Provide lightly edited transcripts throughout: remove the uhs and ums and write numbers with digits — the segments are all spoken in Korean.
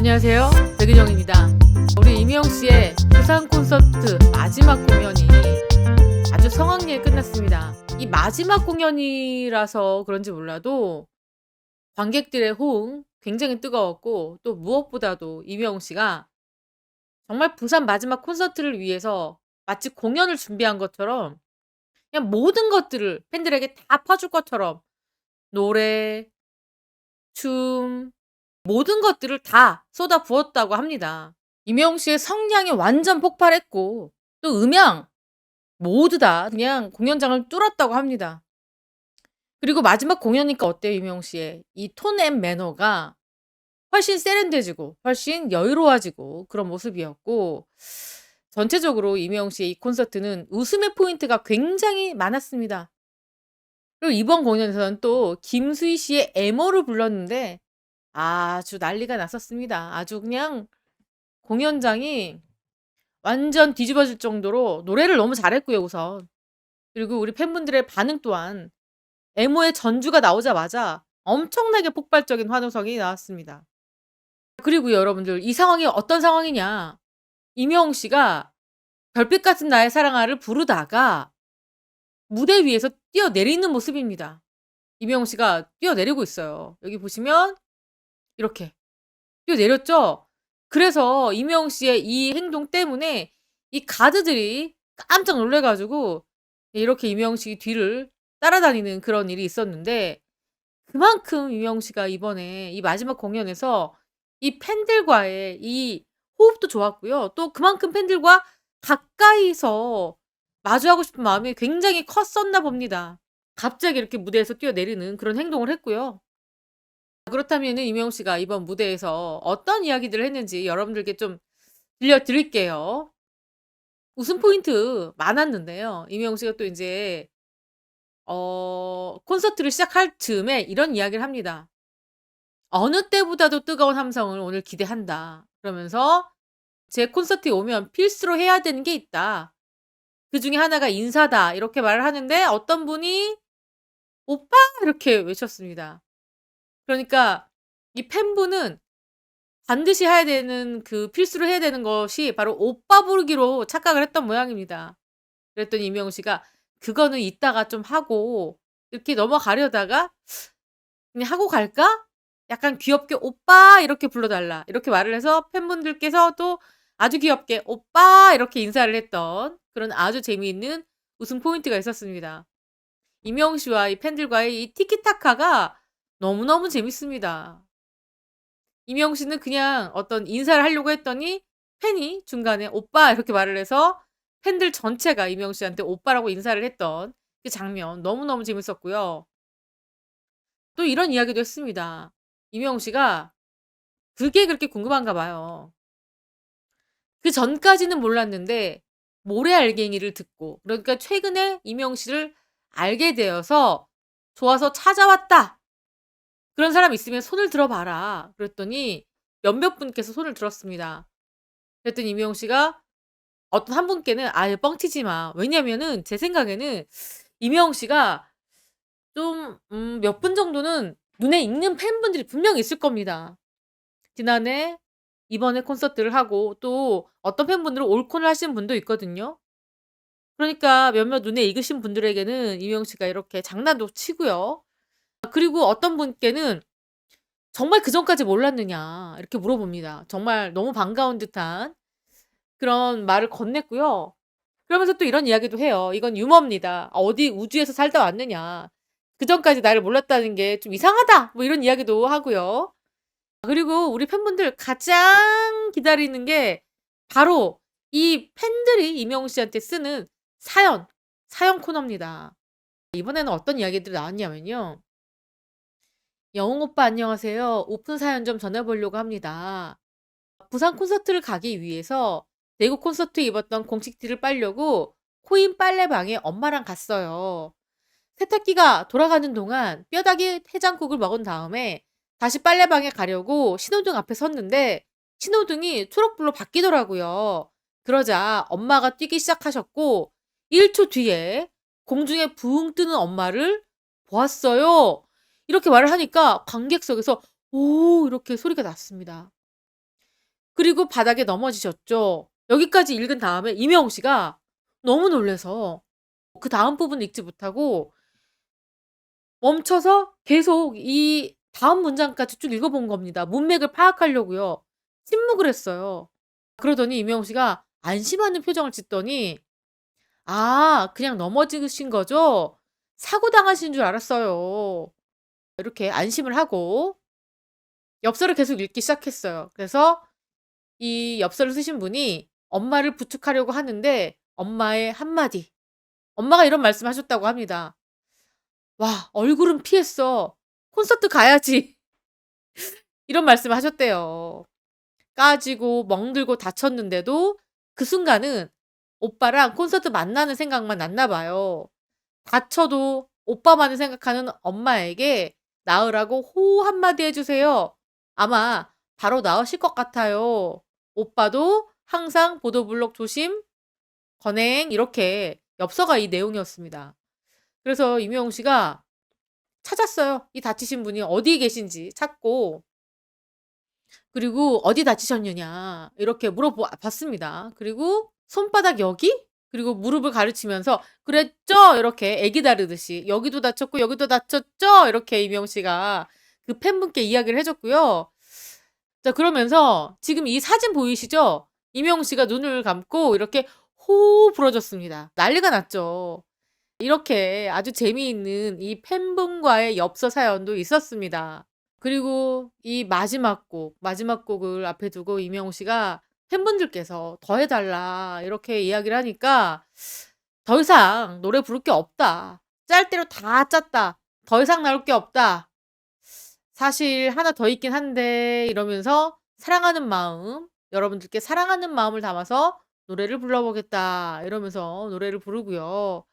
안녕하세요. 백은영입니다. 우리 이미영 씨의 부산 콘서트 마지막 공연이 아주 성황리에 끝났습니다. 이 마지막 공연이라서 그런지 몰라도 관객들의 호응 굉장히 뜨거웠고, 또 무엇보다도 이미영 씨가 정말 부산 마지막 콘서트를 위해서 마치 공연을 준비한 것처럼 그냥 모든 것들을 팬들에게 다 퍼줄 것처럼 노래, 춤, 모든 것들을 다 쏟아부었다고 합니다. 임영웅 씨의 성량이 완전 폭발했고, 또 음향 모두 다 그냥 공연장을 뚫었다고 합니다. 그리고 마지막 공연이니까 어때요? 임영웅 씨의 이 톤 앤 매너가 훨씬 세련돼지고 훨씬 여유로워지고 그런 모습이었고, 전체적으로 임영웅 씨의 이 콘서트는 웃음의 포인트가 굉장히 많았습니다. 그리고 이번 공연에서는 또 김수희 씨의 애모를 불렀는데 아주 난리가 났었습니다. 아주 그냥 공연장이 완전 뒤집어질 정도로 노래를 너무 잘했고요, 우선. 그리고 우리 팬분들의 반응 또한 애모의 전주가 나오자마자 엄청나게 폭발적인 환호성이 나왔습니다. 그리고 여러분들, 이 상황이 어떤 상황이냐? 임영웅 씨가 별빛 같은 나의 사랑아를 부르다가 무대 위에서 뛰어내리는 모습입니다. 임영웅 씨가 뛰어내리고 있어요. 여기 보시면 이렇게 뛰어내렸죠? 그래서 임영웅 씨의 이 행동 때문에 이 가드들이 깜짝 놀래 가지고 이렇게 임영웅 씨 뒤를 따라다니는 그런 일이 있었는데, 그만큼 임영웅 씨가 이번에 이 마지막 공연에서 이 팬들과의 이 호흡도 좋았고요. 또 그만큼 팬들과 가까이서 마주하고 싶은 마음이 굉장히 컸었나 봅니다. 갑자기 이렇게 무대에서 뛰어내리는 그런 행동을 했고요. 그렇다면은 임영웅 씨가 이번 무대에서 어떤 이야기들을 했는지 여러분들께 좀 들려드릴게요. 웃음 포인트 많았는데요. 임영웅 씨가 또 인제 콘서트를 시작할 즈음에 이런 이야기를 합니다. "어느 때보다도 뜨거운 함성을 오늘 기대한다." 그러면서 "제 콘서트에 오면 필수로 해야 되는 게 있다. 그중에 하나가 인사다." 이렇게 말을 하는데 어떤 분이 "오빠!" 이렇게 외쳤습니다. 그러니까 이 팬분은 반드시 해야 되는, 필수로 해야 되는 것이 바로 오빠 부르기로 착각을 했던 모양입니다. 그랬더니 임영웅 씨가 "그거는 이따가 좀 하고." 이렇게 넘어가려다가 "그냥 하고 갈까? 약간 귀엽게 '오빠.' 이렇게 불러 달라." 이렇게 말을 해서 팬분들께서도 아주 귀엽게 "오빠." 이렇게 인사를 했던 그런 아주 재미있는 웃음 포인트가 있었습니다. 임영웅 씨와 이 팬들과의 이 티키타카가 너무너무 재밌습니다. 임영웅 씨는 그냥 어떤 인사를 하려고 했더니 팬이 중간에 "오빠." 이렇게 말을 해서 팬들 전체가 임영웅 씨한테 오빠라고 인사를 했던 그 장면 너무너무 재밌었고요. 또 이런 이야기도 했습니다. 임영웅 씨가 그게 그렇게 궁금한가 봐요. 그전까지는 몰랐는데 모래알갱이를 듣고, 그러니까 최근에 임영웅 씨를 알게 되어서 "좋아서 찾아왔다. 그런 사람 있으면 손을 들어 봐라." 그랬더니 몇몇 분께서 손을 들었습니다. 그랬더니 임영웅 씨가 어떤 한 분께는 "아유 뻥치지 마." 왜냐면은 제 생각에는 임영웅 씨가 좀 몇 분 정도는 눈에 익는 팬분들이 분명히 있을 겁니다. 지난해, 이번에 콘서트를 하고 또 어떤 팬분들은 올콘을 하신 분도 있거든요. 그러니까 몇몇 눈에 익으신 분들에게는 임영웅 씨가 이렇게 장난도 치고요. 그리고 어떤 분께는 "정말 그전까지 몰랐느냐." 이렇게 물어봅니다. 정말 너무 반가운 듯한 그런 말을 건넸고요. 그러면서 또 이런 이야기도 해요. 이건 유머입니다. "어디 우주에서 살다 왔느냐. 그전까지 나를 몰랐다는 게 좀 이상하다." 뭐 이런 이야기도 하고요. 그리고 우리 팬분들 가장 기다리는 게 바로 이 팬들이 임영웅 씨한테 쓰는 사연 코너입니다. 이번에는 어떤 이야기들이 나왔냐면요. "영웅 오빠 안녕하세요. 오픈 사연 좀 전해 보려고 합니다. 부산 콘서트를 가기 위해서 대구 콘서트에 입었던 공식티를 빨려고 코인 빨래방에 엄마랑 갔어요. 세탁기가 돌아가는 동안 뼈다귀 해장국을 먹은 다음에 다시 빨래방에 가려고 신호등 앞에 섰는데 신호등이 초록불로 바뀌더라고요. 그러자 엄마가 뛰기 시작하셨고 1초 뒤에 공중에 붕 뜨는 엄마를 보았어요." 이렇게 말을 하니까 관객석에서 "오." 이렇게 소리가 났습니다. 그리고 바닥에 넘어지셨죠. 여기까지 읽은 다음에 이명웅 씨가 너무 놀라서 그다음 부분을 읽지 못하고 멈춰서 계속 이 다음 문장까지 쭉 읽어본 겁니다. 문맥을 파악하려고요. 침묵을 했어요. 그러더니 이명웅 씨가 안심하는 표정을 짓더니 "아 그냥 넘어지신 거죠? 사고 당하신 줄 알았어요." 이렇게 안심을 하고 엽서를 계속 읽기 시작했어요. 그래서 이 엽서를 쓰신 분이 엄마를 부축하려고 하는데 엄마의 한마디. 엄마가 이런 말씀하셨다고 합니다. "와 얼굴은 피했어. 콘서트 가야지." 이런 말씀을 하셨대요. 까지고 멍들고 다쳤는데도 그 순간은 오빠랑 콘서트 만나는 생각만 났나 봐요. 다쳐도 오빠만을 생각하는 엄마에게 나으라고 호호 한마디 해 주세요. 아마 바로 나으실 것 같아요. 오빠도 항상 보도블록 조심, 건행 이렇게 엽서가 이 내용이었습니다. 그래서 임영웅 씨가 찾았어요. 이 다치신 분이 어디에 계신지 찾고 그리고 "어디 다치셨느냐." 이렇게 봤습니다. 그리고 "손바닥 여기?" 그리고 무릎을 가르치면서 "그랬죠?" 이렇게 애기 다루듯이 "여기도 다쳤고 여기도 다쳤죠?" 이렇게 임영웅 씨가 그 팬분께 이야기를 해 줬고요. 자 그러면서 지금 이 사진 보이시죠? 임영웅 씨가 눈을 감고 이렇게 호호 불어줬습니다. 난리가 났죠. 이렇게 아주 재미있는 이 팬분과의 엽서 사연도 있었습니다. 그리고 이 마지막 곡을 앞에 두고 임영웅 씨가 팬분들께서 "더 해 달라." 이렇게 이야기를 하니까 "더 이상 노래 부를 게 없다. 짤 대로 다 짰다. 더 이상 나올 게 없다. 사실 하나 더 있긴 한데." 이러면서 사랑하는 마음, 여러분들께 사랑하는 마음을 담아서 노래를 불러보겠다. 이러면서 노래를 부르고요.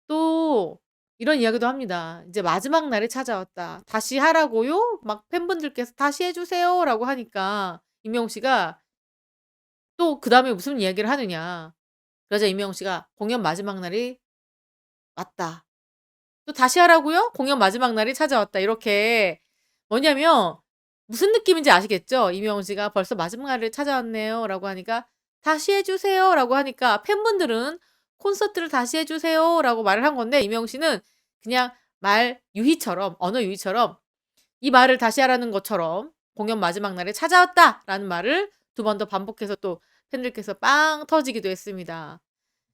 또 이런 이야기도 합니다. 이제 마지막 날이 찾아왔다. "다시 하라고요?" 막 팬분들께서 "다시 해 주세요."라고 하니까 임영웅 씨가 또 그다음에 무슨 이야기를 하느냐. 그러자 임영웅 씨가 "공연 마지막 날이 왔다." 또 "다시 하라고요?" "공연 마지막 날이 찾아왔다." 이렇게 뭐냐면 무슨 느낌인지 아시겠죠? 임영웅 씨가 "벌써 마지막 날이 찾아왔네요."라고 하니까 "다시 해 주세요."라고 하니까 팬분들은 "콘서트를 다시 해 주세요."라고 말을 한 건데 임영웅 씨는 그냥 말 유희처럼 언어 유희처럼 이 말을 다시 하라는 것처럼 "공연 마지막 날이 찾아왔다."라는 말을 두 번 더 반복해서 또 팬들께서 빵 터지기도 했습니다.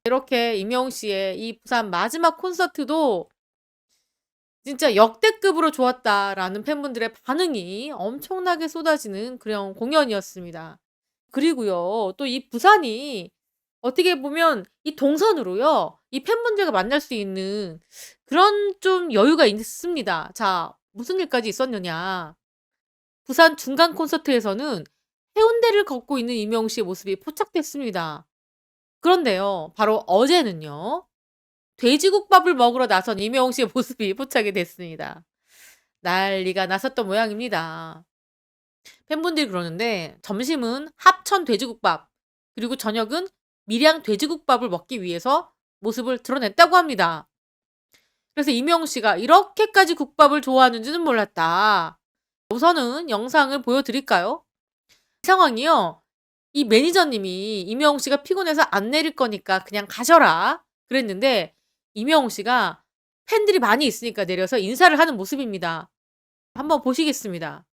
이렇게 임영웅 씨의 이 부산 마지막 콘서트도 진짜 "역대급으로 좋았다."라는 팬분들의 반응이 엄청나게 쏟아지는 그런 공연이었습니다. 그리고요. 또 이 부산이 어떻게 보면 이 동선으로요. 이 팬분들과 만날 수 있는 그런 좀 여유가 있습니다. 자 무슨 일까지 있었느냐. 부산 중간 콘서트에서는 해운대를 걷고 있는 임영웅 씨의 모습이 포착됐습니다. 그런데요. 바로 어제는요. 돼지국밥을 먹으러 나선 임영웅 씨의 모습이 포착이 됐습니다. 난리가 났었던 모양입니다. 팬분들이 그러는데 점심은 합천 돼지국밥 그리고 저녁은 밀양 돼지국밥을 먹기 위해서 모습을 드러냈다고 합니다. 그래서 임영웅 씨가 "이렇게까지 국밥을 좋아하는 줄은 몰랐다." 우선은 영상을 보여드릴까요? 이 상황이요. 이 매니저님이 임영웅 씨가 피곤해서 "안 내릴 거니까 그냥 가셔라." 그랬는데 임영웅 씨가 팬들이 많이 있으니까 내려서 인사를 하는 모습입니다. 한번 보시겠습니다.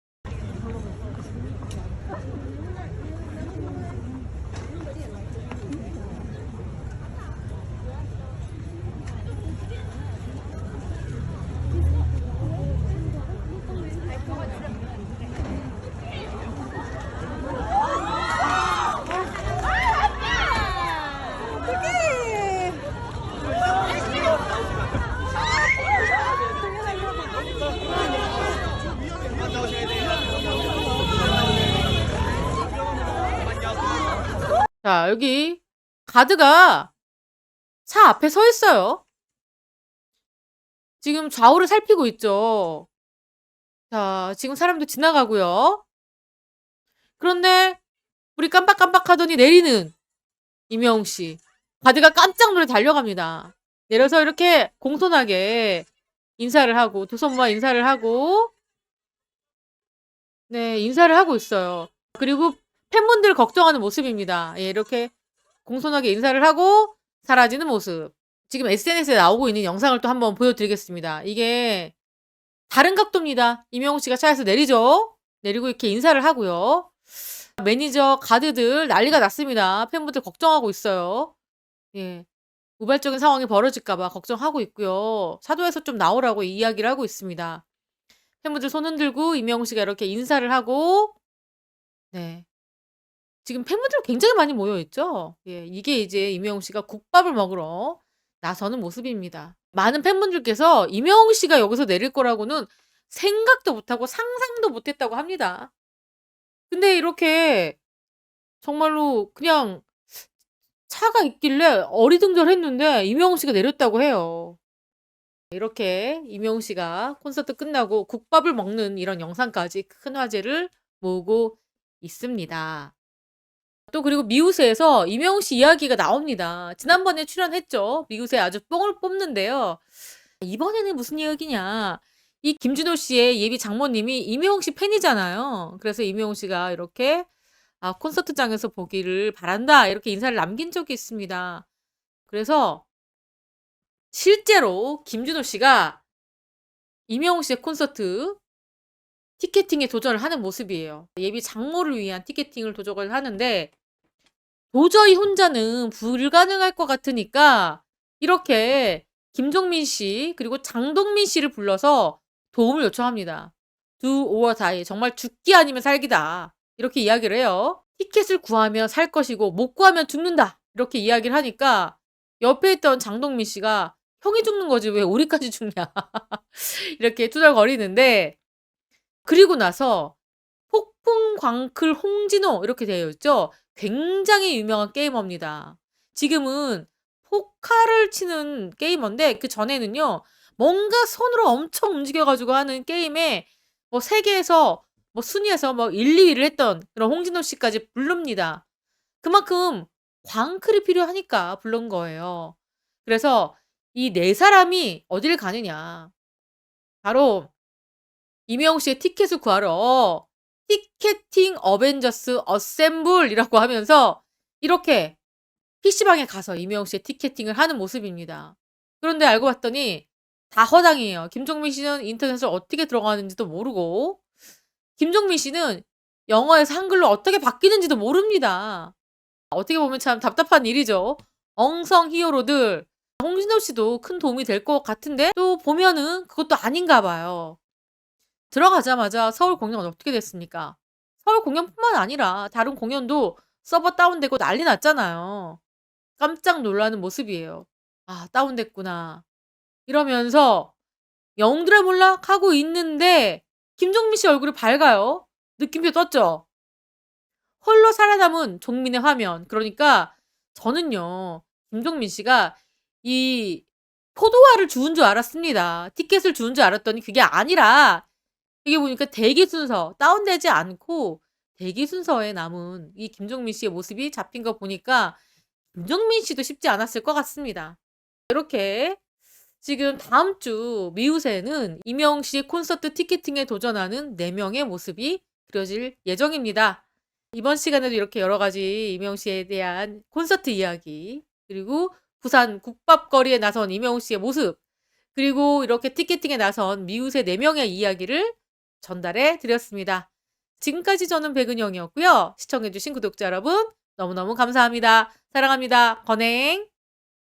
자 여기 가드가 차 앞에 서 있어요. 지금 좌우를 살피고 있죠. 자 지금 사람도 지나가고요. 그런데 불이 깜빡깜빡하더니 내리는 임영웅 씨. 가드가 깜짝 놀라 달려갑니다. 내려서 이렇게 공손하게 인사를 하고 두 손 모아 인사를 하고 네 인사를 하고 있어요. 그리고 팬분들 걱정하는 모습입니다. 예, 이렇게 공손하게 인사를 하고 사라지는 모습. 지금 SNS에 나오고 있는 영상을 또 한번 보여드리겠습니다. 이게 다른 각도입니다. 이명웅 씨가 차에서 내리죠. 내리고 이렇게 인사를 하고요. 매니저, 가드들 난리가 났습니다. 팬분들 걱정하고 있어요. 예. 우발적인 상황이 벌어질까 봐 걱정하고 있고요. 사도에서 좀 나오라고 이야기를 하고 있습니다. 팬분들 손 흔들고 이명웅 씨가 이렇게 인사를 하고, 네. 지금 팬분들 굉장히 많이 모여 있죠. 예. 이게 이제 이명웅 씨가 국밥을 먹으러 나서는 모습입니다. 많은 팬분들께서 이명웅 씨가 여기서 내릴 거라고는 생각도 못 하고 상상도 못 했다고 합니다. 근데 이렇게 정말로 그냥 차가 있길래 어리둥절했는데 이명웅 씨가 내렸다고 해요. 이렇게 이명웅 씨가 콘서트 끝나고 국밥을 먹는 이런 영상까지 큰 화제를 모으고 있습니다. 또 그리고 미우새에서 이명웅 씨 이야기가 나옵니다. 지난번에 출연했죠. 미우새 아주 뽕을 뽑는데요. 이번에는 무슨 이야기냐. 이 김준호 씨의 예비 장모님이 이명웅 씨 팬이잖아요. 그래서 이명웅 씨가 이렇게 콘서트장에서 보기를 바란다. 이렇게 인사를 남긴 적이 있습니다. 그래서 실제로 김준호 씨가 이명웅 씨의 콘서트 티켓팅에 도전을 하는 모습이에요. 예비 장모를 위한 티켓팅을 도전을 하는데 도저히 혼자는 불가능할 것 같으니까 이렇게 김종민 씨 그리고 장동민 씨를 불러서 도움을 요청합니다. Do or die. 정말 죽기 아니면 살기다. 이렇게 이야기를 해요. 티켓을 구하면 살 것이고 못 구하면 죽는다. 이렇게 이야기를 하니까 옆에 있던 장동민 씨가 형이 죽는 거지 왜 우리까지 죽냐. 이렇게 투덜거리는데 그리고 나서 폭풍 광클 홍진호 이렇게 되어 있죠. 굉장히 유명한 게이머입니다. 지금은 포카를 치는 게이머인데 그전에는요. 뭔가 손으로 엄청 움직여 가지고 하는 게임에 뭐 세계에서 뭐 순위에서 뭐 1-2 위를 했던 그런 홍진호 씨까지 부릅니다. 그만큼 광클이 필요하니까 부른 거예요. 그래서 이 4 사람이 어딜 가느냐. 바로 이명웅 씨의 티켓을 구하러 티켓팅 어벤져스 어셈블이라고 하면서 이렇게 PC방에 가서 이명웅 씨의 티켓팅을 하는 모습입니다. 그런데 알고 봤더니 다 허당이에요. 김종민 씨는 인터넷을 어떻게 들어가는지도 모르고 김종민 씨는 영어에서 한글로 어떻게 바뀌는지도 모릅니다. 어떻게 보면 참 답답한 일이죠. 엉성 히어로들. 홍진호 씨도 큰 도움이 될 것 같은데 또 보면은 그것도 아닌가 봐요. 들어가자마자 서울 공연은 어떻게 됐습니까? 서울 공연뿐만 아니라 다른 공연도 서버 다운되고 난리 났잖아요. 깜짝 놀라는 모습이에요. '아 다운됐구나.' 이러면서 '영웅들아 몰락.' 하고 있는데 김종민 씨 얼굴이 밝아요. 느낌표 떴죠? 홀로 살아남은 종민의 화면. 그러니까 저는요. 김종민 씨가 이 포도알을 주운 줄 알았습니다. 티켓을 주운 줄 알았더니 그게 아니라 이게 보니까 대기 순서 다운되지 않고 대기 순서에 남은 이 김종민 씨의 모습이 잡힌 거 보니까 김종민 씨도 쉽지 않았을 것 같습니다. 이렇게 지금 다음 주 미우새는 이명웅 씨의 콘서트 티켓팅에 도전하는 4 명의 모습이 그려질 예정입니다. 이번 시간에도 이렇게 여러 가지 이명웅 씨에 대한 콘서트 이야기 그리고 부산 국밥거리에 나선 이명웅 씨의 모습 그리고 이렇게 티켓팅에 나선 미우새 4 명의 이야기를 전달해 드렸습니다. 지금까지 저는 백은영이었고요. 시청해 주신 구독자 여러분 너무너무 감사합니다. 사랑합니다. 건행.